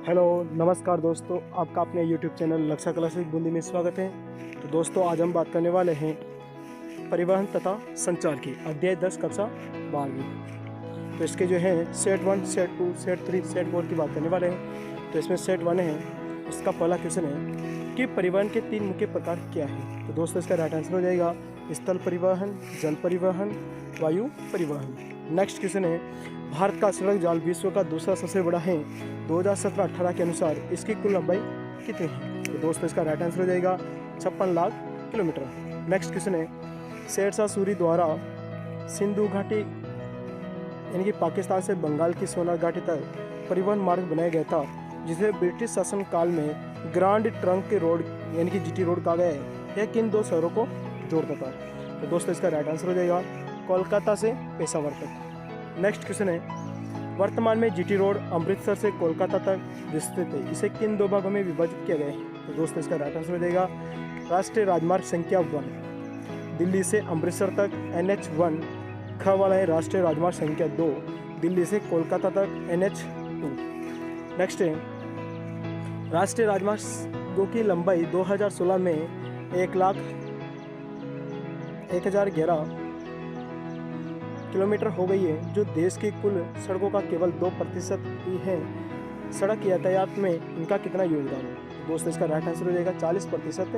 Hello नमस्कार दोस्तों, आपका अपने यूट्यूब चैनल लक्षा क्लासिक बूंदी में स्वागत है। तो दोस्तों आज हम बात करने वाले हैं परिवहन तथा संचार की अध्याय 10 कक्षा 12वीं। तो इसके जो है सेट 1, सेट 2, सेट 3, सेट 4 की बात करने वाले हैं। तो इसमें सेट 1 है, इसका पहला क्वेश्चन है कि परिवहन के 3 मुख्य प्रकार क्या है। तो दोस्तों इसका राइट आंसर हो जाएगा स्थल परिवहन, जल परिवहन, वायु परिवहन। नेक्स्ट क्वेश्चन है भारत का सड़क जाल विश्व का दूसरा सबसे बड़ा है। 2017-18 के अनुसार इसकी कुल लंबाई कितनी है। तो दोस्तों इसका राइट आंसर हो जाएगा 56 लाख किलोमीटर। नेक्स्ट क्वेश्चन है शेरशाह सूरी द्वारा सिंधु घाटी यानी कि पाकिस्तान से बंगाल की सोनार घाटी तक परिवहन मार्ग बनाया गया था, जिसे ब्रिटिश शासन काल में ग्रांड ट्रंक रोड यानी कि जीटी रोड कहा गया है। यह किन दो शहरों को जोड़ता था। तो दोस्तों इसका राइट आंसर हो जाएगा कोलकाता से पेशावर तक। नेक्स्ट क्वेश्चन है वर्तमान में जीटी रोड अमृतसर से कोलकाता तक विस्तृत है, इसे किन दो भागों में विभाजित किया गया है। तो दोस्तों इसका राइट आंसर हो जाएगा राष्ट्रीय राजमार्ग संख्या 1 दिल्ली से अमृतसर तक NH1, ख वाला है राष्ट्रीय राजमार्ग संख्या 2 दिल्ली से कोलकाता तक NH2। नेक्स्ट है राष्ट्रीय राजमार्गों की लंबाई 2016 में 1,01,011 किलोमीटर हो गई है, जो देश की कुल सड़कों का केवल 2% ही है। सड़क यातायात में इनका कितना योगदान है। दोस्तों इसका राइट आंसर हो जाएगा 40%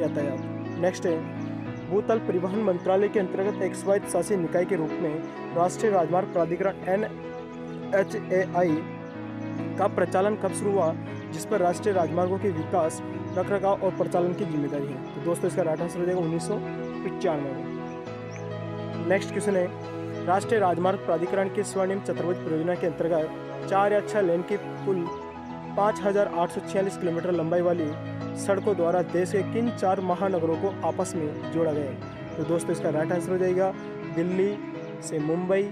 यातायात। नेक्स्ट है भूतल परिवहन मंत्रालय के अंतर्गत एक स्वायत्त शासी निकाय के रूप में राष्ट्रीय राजमार्ग प्राधिकरण NHAI का प्रचालन कब शुरू हुआ, जिस पर राष्ट्रीय राजमार्गों के विकास, रखरखाव और प्रचालन की जिम्मेदारी है। तो दोस्तों इसका राइट आंसर हो जाएगा 1995 में। नेक्स्ट क्वेश्चन है राष्ट्रीय राजमार्ग प्राधिकरण के स्वर्णिम चतुर्भुज परियोजना के अंतर्गत 4 या 6 लेन की कुल 5,846 किलोमीटर लंबाई वाली सड़कों द्वारा देश के किन 4 महानगरों को आपस में जोड़ा गया है। तो दोस्तों इसका राइट आंसर हो जाएगा दिल्ली से मुंबई,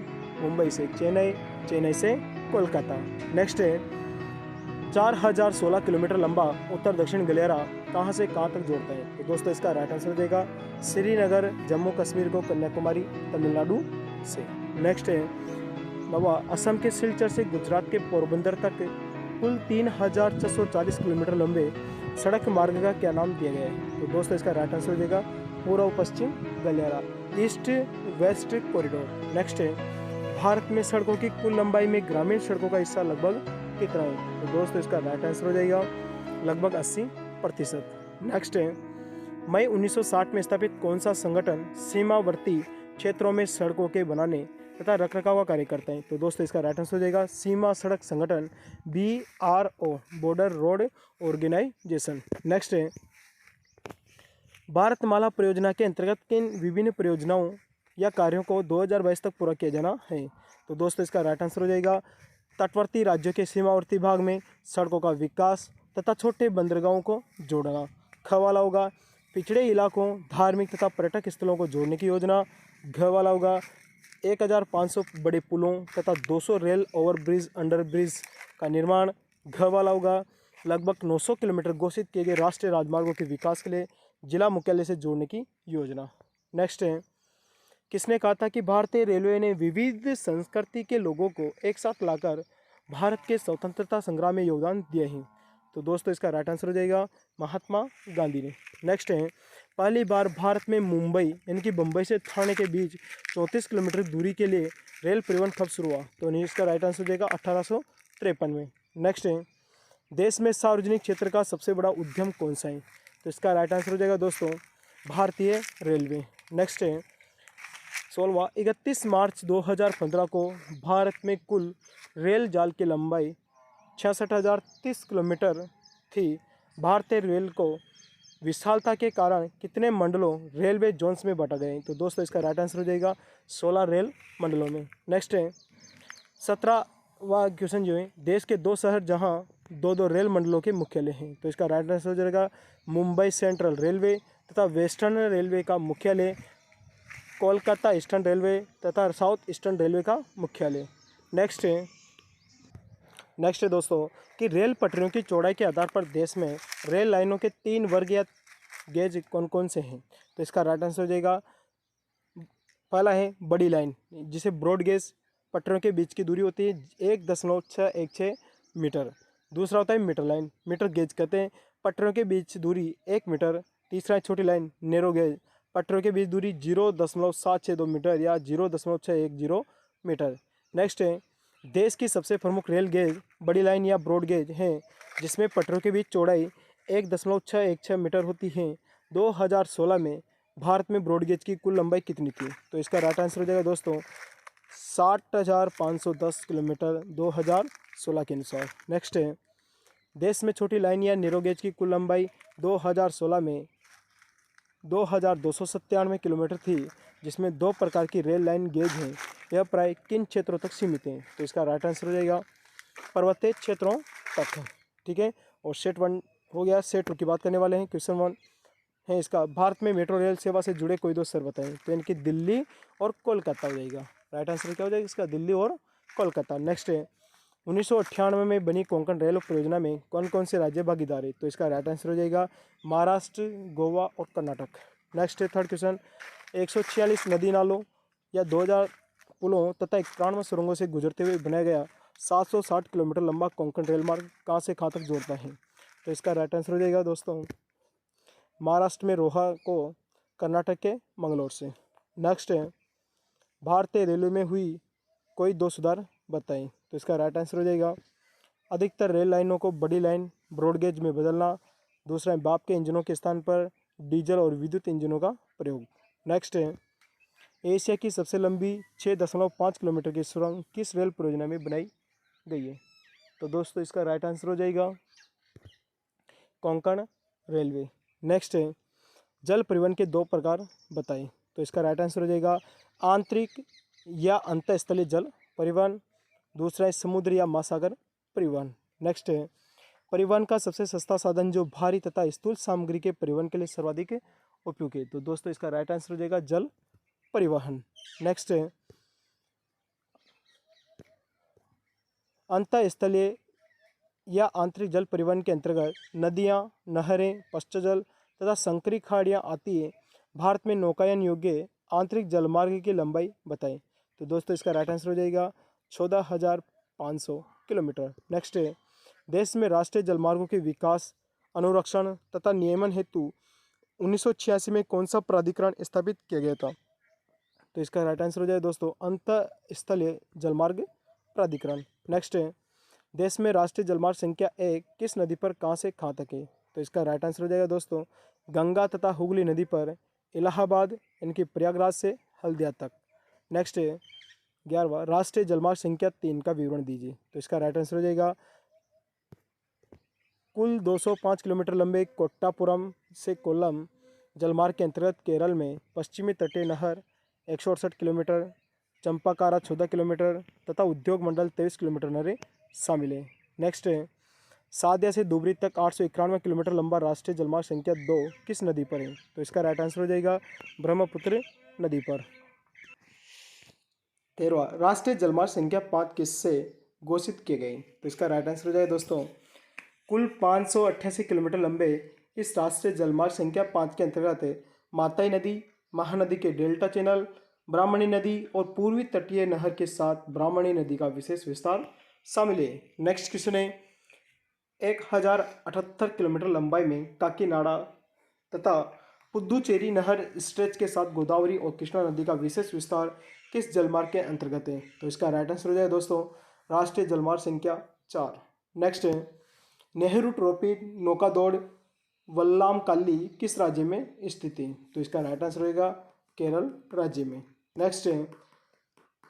मुंबई से चेन्नई, चेन्नई से कोलकाता। नेक्स्ट है 4,016 किलोमीटर लंबा उत्तर दक्षिण गलियारा कहाँ से कहाँ तक जोड़ता है। तो दोस्तों इसका राइट आंसर हो जाएगा श्रीनगर जम्मू कश्मीर को कन्याकुमारी तमिलनाडु से। नेक्स्ट है नवा असम के सिलचर से गुजरात के पोरबंदर तक कुल 3,640 किलोमीटर लंबे सड़क मार्ग का क्या नाम दिया गया है। तो दोस्तों इसका राइट आंसर हो जाएगा पूर्व पश्चिम गलियारा, ईस्ट वेस्ट कॉरिडोर। नेक्स्ट है भारत में सड़कों की कुल लंबाई में ग्रामीण सड़कों का हिस्सा लगभग कितना है। तो दोस्तों इसका राइट आंसर हो जाएगा लगभग 80%। नेक्स्ट है मई 1960 में स्थापित कौन सा संगठन सीमावर्ती क्षेत्रों में सड़कों के बनाने तथा रखरखाव का कार्य करता है। तो दोस्तों इसका राइट आंसर हो जाएगा सीमा सड़क संगठन BRO, border road organisation. Next है भारतमाला परियोजना के अंतर्गत किन विभिन्न परियोजनाओं या कार्यों को 2022 तक पूरा किया जाना है। तो दोस्तों इसका राइट आंसर हो जाएगा तटवर्ती राज्यों के सीमावर्ती भाग में सड़कों का विकास तथा छोटे बंदरगाहों को जोड़ना। ख वाला होगा पिछड़े इलाकों, धार्मिक तथा पर्यटक स्थलों को जोड़ने की योजना। घ वाला होगा 1,500 बड़े पुलों तथा 200 रेल ओवरब्रिज अंडरब्रिज का निर्माण। घ वाला होगा लगभग 900 किलोमीटर घोषित किए गए राष्ट्रीय राजमार्गों के विकास के लिए जिला मुख्यालय से जोड़ने की योजना। नेक्स्ट है किसने कहा था कि भारतीय रेलवे ने विविध संस्कृति के लोगों को एक साथ लाकर भारत के स्वतंत्रता संग्राम में योगदान दिया है। तो दोस्तों इसका राइट आंसर हो जाएगा महात्मा गांधी ने। नेक्स्ट है पहली बार भारत में मुंबई यानी कि बम्बई से ठाणे के बीच 34 किलोमीटर दूरी के लिए रेल परिवहन कब शुरू हुआ। तो इसका राइट आंसर हो जाएगा 1853 में। नेक्स्ट है देश में सार्वजनिक क्षेत्र का सबसे बड़ा उद्यम कौन सा है। तो इसका राइट आंसर हो जाएगा दोस्तों भारतीय रेलवे। नेक्स्ट है 16वां 31 मार्च 2015 को भारत में कुल रेल जाल की लंबाई 66,030 किलोमीटर थी। भारतीय रेल को विशालता के कारण कितने मंडलों रेलवे जोन्स में बांटा गया है। तो दोस्तों इसका राइट आंसर हो जाएगा 16 रेल मंडलों में। नेक्स्ट है 17वां क्वेश्चन जो है देश के 2 शहर जहां 2-2 रेल मंडलों के मुख्यालय हैं। तो इसका राइट आंसर हो जाएगा मुंबई सेंट्रल रेलवे तथा वेस्टर्न रेलवे का मुख्यालय, कोलकाता ईस्टर्न रेलवे तथा साउथ ईस्टर्न रेलवे का मुख्यालय। नेक्स्ट है दोस्तों कि रेल पटरियों की चौड़ाई के आधार पर देश में रेल लाइनों के 3 वर्ग या गेज कौन कौन से हैं। तो इसका राइट आंसर हो जाएगा पहला है बड़ी लाइन जिसे ब्रॉड गेज, पटरियों के बीच की दूरी होती है 1.616 मीटर। दूसरा होता है मीटर लाइन। मीटर गेज कहते हैं पटरियों के बीच दूरी 1 मीटर। तीसरा है छोटी लाइन नैरो गेज, पटरियों के बीच दूरी 0.762 मीटर या 0.610 मीटर। नेक्स्ट है देश की सबसे प्रमुख रेल गेज बड़ी लाइन या ब्रॉड गेज है, जिसमें पटरियों के बीच चौड़ाई 1.616 मीटर होती है। 2016 में भारत में ब्रॉड गेज की कुल लंबाई कितनी थी? तो इसका राइट आंसर हो जाएगा दोस्तों 60,510 किलोमीटर 2016 के अनुसार। नेक्स्ट है देश में छोटी लाइन या नैरो गेज की कुल लंबाई 2016 में 2,297 किलोमीटर थी, जिसमें दो प्रकार की रेल लाइन गेज हैं। यह प्राय किन क्षेत्रों तक सीमित हैं? तो इसका राइट आंसर हो जाएगा पर्वतीय क्षेत्रों तक। ठीक है, और सेट 1 हो गया। सेट 2 की बात करने वाले हैं। क्वेश्चन 1 है इसका, भारत में मेट्रो रेल सेवा से जुड़े कोई दो शहर बताएं। तो इनकी दिल्ली और कोलकाता हो जाएगा। राइट आंसर क्या हो जाएगा इसका? दिल्ली और कोलकाता। नेक्स्ट है 1998 में बनी कोंकण रेल परियोजना में कौन कौन से राज्य भागीदार है? तो इसका राइट आंसर हो जाएगा महाराष्ट्र, गोवा और कर्नाटक। नेक्स्ट है थर्ड क्वेश्चन, 146 नदी नालों या 2000 पुलों तथा 91 सुरंगों से गुजरते हुए बनाया गया 760 किलोमीटर लंबा कोंकण रेल मार्ग कहाँ से कहाँ तक जोड़ता है? तो इसका राइट आंसर हो जाएगा दोस्तों महाराष्ट्र में रोहा को कर्नाटक के मंगलोर से। नेक्स्ट है भारतीय रेलवे में हुई कोई दो सुधार बताएं। तो इसका राइट आंसर हो जाएगा अधिकतर रेल लाइनों को बड़ी लाइन ब्रॉड गेज में बदलना। दूसरा है भाप के इंजनों के स्थान पर डीजल और विद्युत इंजनों का प्रयोग। नेक्स्ट है एशिया की सबसे लंबी 6.5 किलोमीटर की सुरंग किस रेल परियोजना में बनाई गई है? तो दोस्तों इसका राइट आंसर हो जाएगा कोंकण रेलवे। नेक्स्ट है जल परिवहन के दो प्रकार बताएं। तो इसका राइट आंसर हो जाएगा आंतरिक या अंतःस्थलीय जल परिवहन। दूसरा है समुद्र या महासागर परिवहन। नेक्स्ट है परिवहन का सबसे सस्ता साधन जो भारी तथा स्थूल सामग्री के परिवहन के लिए सर्वाधिक उपयोगी है। तो दोस्तों इसका राइट आंसर हो जाएगा जल परिवहन। नेक्स्ट है अंतःस्थलीय या आंतरिक जल परिवहन के अंतर्गत नदियाँ, नहरें, पश्चजल तथा संकरी खाड़ियाँ आती है। भारत में नौकायन योग्य आंतरिक जलमार्ग की लंबाई बताएं। तो दोस्तों इसका राइट आंसर हो जाएगा 14,500 किलोमीटर। नेक्स्ट है देश में राष्ट्रीय जलमार्गों के विकास, अनुरक्षण तथा नियमन हेतु 1986 में कौन सा प्राधिकरण स्थापित किया गया था? तो इसका राइट आंसर हो जाएगा दोस्तों अंतःस्थलीय जलमार्ग प्राधिकरण। नेक्स्ट है देश में राष्ट्रीय जलमार्ग संख्या 1 किस नदी पर कहाँ से कहाँ तक है? तो इसका राइट आंसर हो जाएगा दोस्तों गंगा तथा हुगली नदी पर इलाहाबाद इनकी प्रयागराज से हल्दिया तक। नेक्स्ट है 11वां राष्ट्रीय जलमार्ग संख्या 3 का विवरण दीजिए। तो इसका राइट आंसर हो जाएगा कुल 205 किलोमीटर लंबे कोट्टापुरम से कोल्लम जलमार्ग के अंतर्गत केरल में पश्चिमी तटीय नहर 168 किलोमीटर, चंपाकारा 14 किलोमीटर तथा उद्योग मंडल 23 किलोमीटर नहरें शामिल है। नेक्स्ट है सादिया से धुबरी तक 891 किलोमीटर लंबा राष्ट्रीय जलमार्ग संख्या 2 किस नदी पर है? तो इसका राइट आंसर हो जाएगा ब्रह्मपुत्र नदी पर। 13वां राष्ट्रीय जलमार्ग संख्या 5 किससे घोषित किए गए? तो इसका राइट आंसर हो जाएगा दोस्तों कुल 588 किलोमीटर लंबे इस राष्ट्रीय जलमार्ग संख्या 5 के अंतर्गत माताई नदी, महानदी के डेल्टा चैनल, ब्राह्मणी नदी और पूर्वी तटीय नहर के साथ ब्राह्मणी नदी का विशेष विस्तार शामिल है। नेक्स्ट क्वेश्चन है 1078 किलोमीटर लंबाई में काकीनाडा तथा पुद्दुचेरी नहर स्ट्रेच के साथ गोदावरी और कृष्णा नदी का विशेष विस्तार किस जलमार्ग के अंतर्गत है? तो इसका राइट आंसर हो जाएगा दोस्तों राष्ट्रीय जलमार्ग संख्या 4। नेक्स्ट है नेहरू ट्रॉफी नौका दौड़ वल्लामकाल्ली किस राज्य में स्थित है? तो इसका राइट आंसर होगा केरल राज्य में। नेक्स्ट है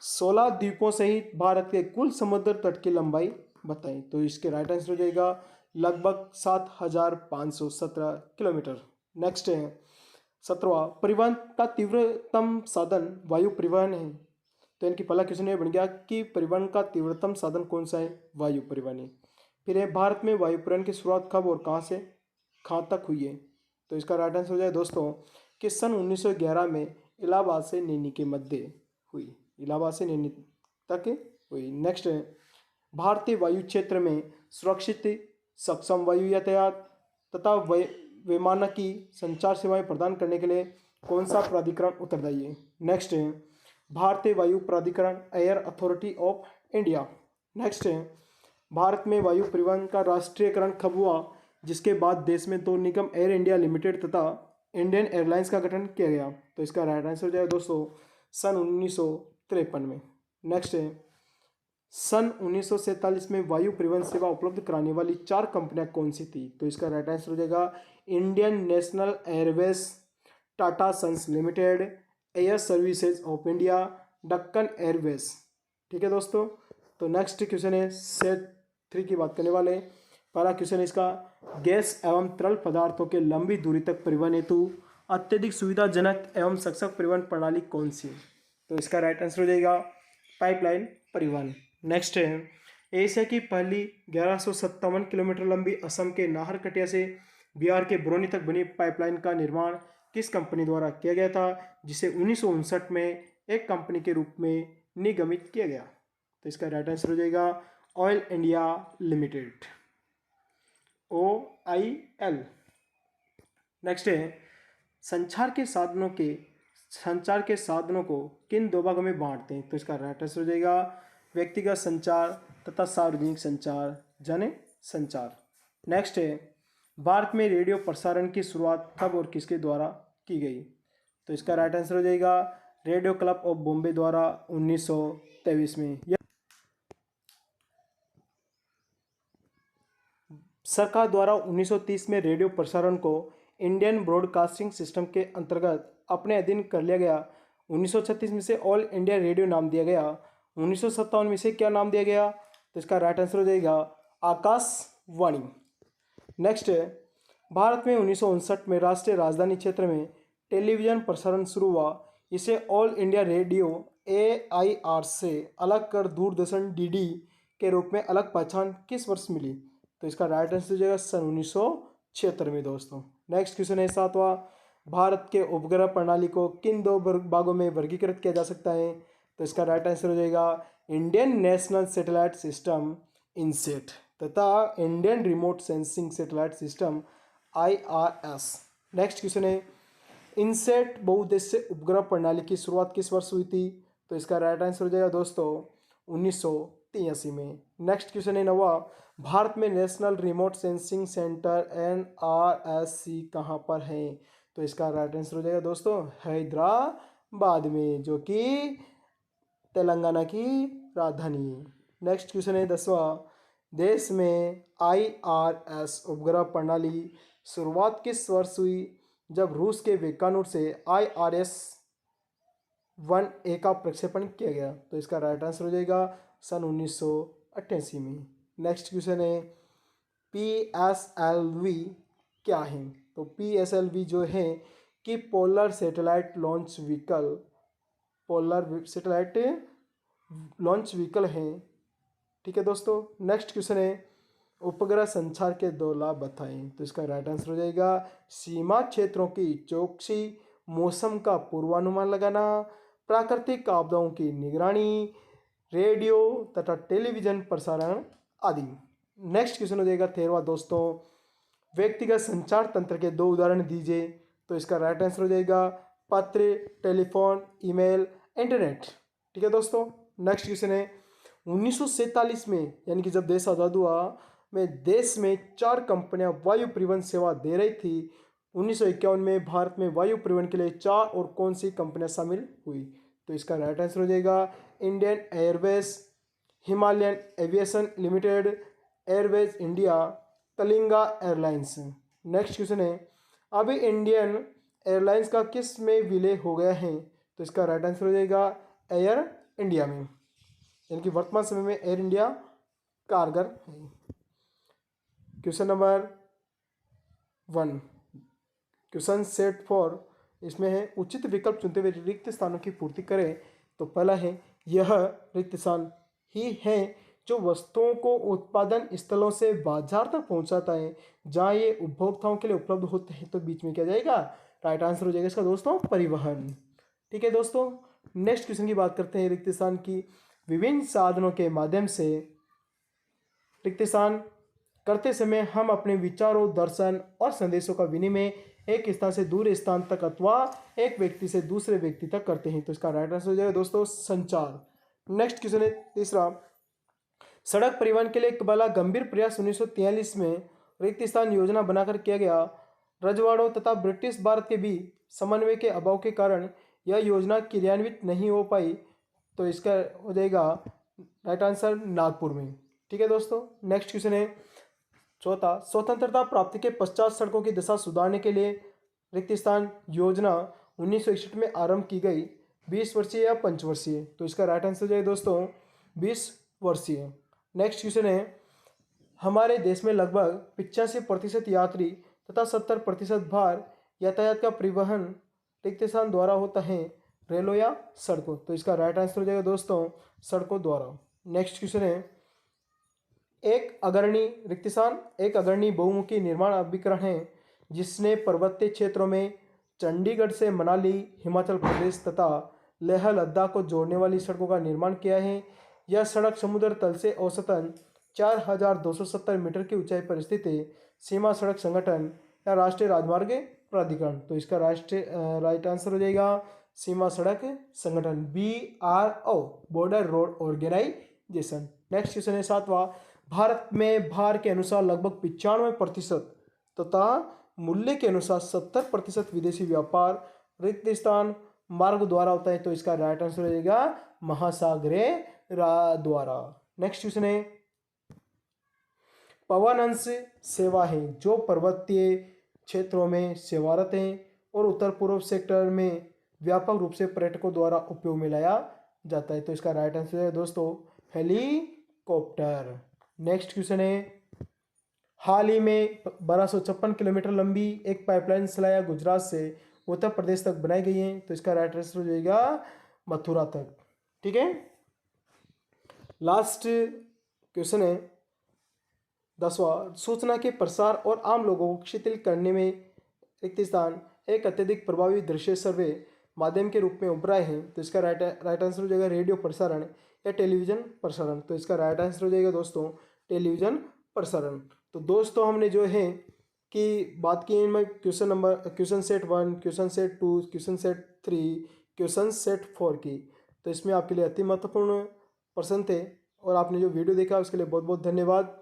16 द्वीपों सहित भारत के कुल समुद्र तट की लंबाई बताएं। तो इसके राइट आंसर हो जाएगा लगभग 7,517 किलोमीटर। नेक्स्ट है 17वां परिवहन का तीव्रतम साधन वायु परिवहन है। तो इनकी पहला क्वेश्चन ये बन गया कि परिवहन का तीव्रतम साधन कौन सा है? वायु परिवहन है। फिर है भारत में वायु परिवहन की शुरुआत कब और कहाँ से कहाँ तक हुई है? तो इसका राइट आंसर हो जाए दोस्तों कि सन 1911 में इलाहाबाद से नैनी के मध्य हुई, इलाहाबाद से नैनी तक हुई। नेक्स्ट है भारतीय वायु क्षेत्र में सुरक्षित सक्षम वायु यातायात तथा वैमानिकी संचार सेवाएं प्रदान करने के लिए कौन सा प्राधिकरण उत्तरदायी है? नेक्स्ट है भारतीय वायु प्राधिकरण air authority of India. Next है भारत में वायु परिवहन का राष्ट्रीयकरण कब हुआ, जिसके बाद देश में दो निगम एयर इंडिया लिमिटेड तथा इंडियन एयरलाइंस का गठन किया गया? तो इसका राइट आंसर हो जाएगा दोस्तों सन 1953 में। नेक्स्ट है, सन 1947 में वायु परिवहन सेवा उपलब्ध कराने वाली 4 कंपनियां कौन सी थी? तो इसका राइट आंसर हो जाएगा Indian National Airways, Tata Sons Limited, Air Services of India, Deccan Airways. ठीक है दोस्तों, तो नेक्स्ट क्वेश्चन है सेट 3 की बात करने वाले। पहला क्वेश्चन है इसका, गैस एवं तरल पदार्थों के लंबी दूरी तक परिवहन हेतु अत्यधिक सुविधाजनक एवं सक्षम परिवहन प्रणाली कौन सी? तो इसका राइट आंसर हो जाएगा पाइपलाइन परिवहन। नेक्स्ट है, एशिया की पहली 1157 किलोमीटर लंबी असम के नाहरकटिया से बिहार के बरौनी तक बनी पाइपलाइन का निर्माण किस कंपनी द्वारा किया गया था, जिसे 1959 में एक कंपनी के रूप में निगमित किया गया? तो इसका राइट आंसर हो जाएगा oil India limited, OIL। Next है, संचार के साधनों को किन 2 भागों में बांटते हैं? तो इसका राइट आंसर हो जाएगा व्यक्तिगत संचार तथा सार्वजनिक संचार, जन संचार। नेक्स्ट है, भारत में रेडियो प्रसारण की शुरुआत कब और किसके द्वारा की गई? तो इसका राइट आंसर हो जाएगा रेडियो क्लब ऑफ बॉम्बे द्वारा 1923 में। सरकार द्वारा 1930 में रेडियो प्रसारण को इंडियन ब्रॉडकास्टिंग सिस्टम के अंतर्गत अपने अधीन कर लिया गया। 1936 में से ऑल इंडिया रेडियो नाम दिया गया। 1957 में से क्या नाम दिया गया? तो इसका राइट आंसर हो जाएगा आकाशवाणी। नेक्स्ट है, भारत में 1959 में राष्ट्रीय राजधानी क्षेत्र में टेलीविजन प्रसारण शुरू हुआ। इसे ऑल इंडिया रेडियो AIR से अलग कर दूरदर्शन DD के रूप में अलग पहचान किस वर्ष मिली? तो इसका राइट आंसर हो जाएगा सन 1976 में दोस्तों। नेक्स्ट क्वेश्चन है 7वां, भारत के उपग्रह प्रणाली को किन 2 भागों में वर्गीकृत किया जा सकता है? तो इसका राइट आंसर हो जाएगा Indian national satellite system INSET तथा Indian remote sensing satellite system IRS। Next question है, INSET बहुउद्देश्य उपग्रह प्रणाली की शुरुआत किस वर्ष हुई थी? तो इसका राइट आंसर हो जाएगा दोस्तों 1983 में। नेक्स्ट क्वेश्चन है 9वां, भारत में national remote sensing centre NRSC कहाँ पर है? तो इसका राइट आंसर हो जाएगा दोस्तों हैदराबाद में, जो कि तेलंगाना की राजधानी। नेक्स्ट क्वेश्चन है 10वां, देश में IRS उपग्रह प्रणाली शुरुआत किस वर्ष हुई, जब रूस के वैज्ञानिकों से IRS-1A का प्रक्षेपण किया गया? तो इसका राइट आंसर हो जाएगा सन 1988 में। नेक्स्ट क्वेश्चन है PSLV क्या है? तो PSLV जो है कि पोलर सैटेलाइट लॉन्च व्हीकल है। ठीक है दोस्तों। नेक्स्ट क्वेश्चन है उपग्रह संचार के 2 लाभ बताएं। तो इसका राइट आंसर हो जाएगा सीमा क्षेत्रों की चौकसी, मौसम का पूर्वानुमान लगाना, प्राकृतिक आपदाओं की निगरानी, रेडियो तथा टेलीविजन प्रसारण आदि। नेक्स्ट क्वेश्चन हो जाएगा 13वां दोस्तों, व्यक्तिगत संचार तंत्र के 2 उदाहरण दीजिए। तो इसका राइट आंसर हो जाएगा पत्र, टेलीफोन, ईमेल, इंटरनेट। ठीक है दोस्तों। नेक्स्ट क्वेश्चन है 1947 में, यानी कि जब देश आज़ाद हुआ, में देश में 4 कंपनियां वायु परिवहन सेवा दे रही थी। 1951 में भारत में वायु परिवहन के लिए 4 और कौन सी कंपनियां शामिल हुई? तो इसका राइट आंसर हो जाएगा Indian Airways, Himalayan aviation limited, Airways India, Kalinga airlines. Next question है अभी इंडियन एयरलाइंस का किस में विलय हो गया है? तो इसका राइट आंसर हो जाएगा एयर इंडिया में, यानी कि वर्तमान समय में एयर इंडिया कारगर है। क्वेश्चन नंबर 1, क्वेश्चन सेट 4, इसमें है उचित विकल्प चुनते हुए रिक्त स्थानों की पूर्ति करें। तो पहला है यह रिक्त स्थान ही है जो वस्तुओं को उत्पादन स्थलों से बाजार तक पहुंचाता है, जहां ये उपभोक्ताओं के लिए उपलब्ध होते हैं। तो बीच में क्या जाएगा? राइट आंसर हो जाएगा इसका दोस्तों परिवहन। ठीक है दोस्तों। नेक्स्ट क्वेश्चन की बात करते हैं रिक्त स्थान की। विभिन्न साधनों के माध्यम से रिक्त स्थान करते समय हम अपने विचारों, दर्शन और संदेशों का विनिमय एक स्थान से दूसरे स्थान तक अथवा एक व्यक्ति से दूसरे व्यक्ति तक करते हैं। तो इसका राइट आंसर हो जाएगा दोस्तों संचार। नेक्स्ट क्वेश्चन है तीसरा, सड़क परिवहन के लिए एक बड़ा गंभीर प्रयास 1943 में रिक्त स्थान योजना बनाकर किया गया। रजवाड़ों तथा ब्रिटिश भारत के बीच समन्वय के अभाव के कारण यह योजना क्रियान्वित नहीं हो पाई। तो इसका हो जाएगा राइट आंसर नागपुर में। ठीक है दोस्तों, नेक्स्ट क्वेश्चन है चौथा, स्वतंत्रता प्राप्ति के पश्चात सड़कों की दशा सुधारने के लिए रिक्त स्थान योजना 1961 में आरंभ की गई। 20 वर्षीय या 5 वर्षीय? तो इसका राइट आंसर हो जाएगा दोस्तों 20 वर्षीय। नेक्स्ट क्वेश्चन है, हमारे देश में लगभग 85% यात्री तथा 70% भार यातायात का परिवहन रिक्त स्थान द्वारा होता है, रेलों या सड़कों? तो इसका राइट आंसर हो जाएगा दोस्तों सड़कों द्वारा। नेक्स्ट क्वेश्चन है, एक अग्रणी रिक्त स्थान एक अग्रणी बहुमुखी निर्माण अभिकरण है जिसने पर्वतीय क्षेत्रों में चंडीगढ़ से मनाली, हिमाचल प्रदेश तथा लेह लद्दाख को जोड़ने वाली सड़कों का निर्माण किया है। यह सड़क समुद्र तल से औसतन 4270 मीटर की ऊंचाई पर स्थित है। सीमा सड़क संगठन या राष्ट्रीय राजमार्ग प्राधिकरण? तो इसका राइट आंसर हो जाएगा सीमा सड़क संगठन, BRO, border road organisation. Next question है सातवां, भारत में भार के अनुसार लगभग 95% तथा मूल्य के अनुसार 70% विदेशी व्यापार रिक्त स्थान मार्ग द्वारा होता है। तो इसका राइट आंसर हो जाएगा महासागरीय द्वारा। नेक्स्ट क्वेश्चन है, पवन हंस सेवा है जो पर्वतीय क्षेत्रों में सेवारत है और उत्तर पूर्व सेक्टर में व्यापक रूप से पर्यटकों द्वारा उपयोग में लाया जाता है। तो इसका राइट आंसर है दोस्तों हेलीकॉप्टर। नेक्स्ट क्वेश्चन है, हाल ही में 1256 किलोमीटर लंबी एक पाइपलाइन सलाया गुजरात से उत्तर प्रदेश तक बनाई गई है। तो इसका राइट आंसर हो जाएगा मथुरा तक। ठीक है, लास्ट क्वेश्चन है 10वां, सूचना के प्रसार और आम लोगों को शिथिल करने में रिक्त स्थान एक अत्यधिक प्रभावी दृश्य सर्वे माध्यम के रूप में उभरा है। तो इसका राइट आंसर हो जाएगा रेडियो प्रसारण या टेलीविजन प्रसारण? तो इसका राइट आंसर हो जाएगा दोस्तों टेलीविजन प्रसारण। तो दोस्तों हमने जो है कि बात की इनमें question set 1, question set 2, question set 3, question set 4 की। तो इसमें आपके लिए अति महत्वपूर्ण प्रश्न थे और आपने जो वीडियो देखा उसके लिए बहुत बहुत धन्यवाद।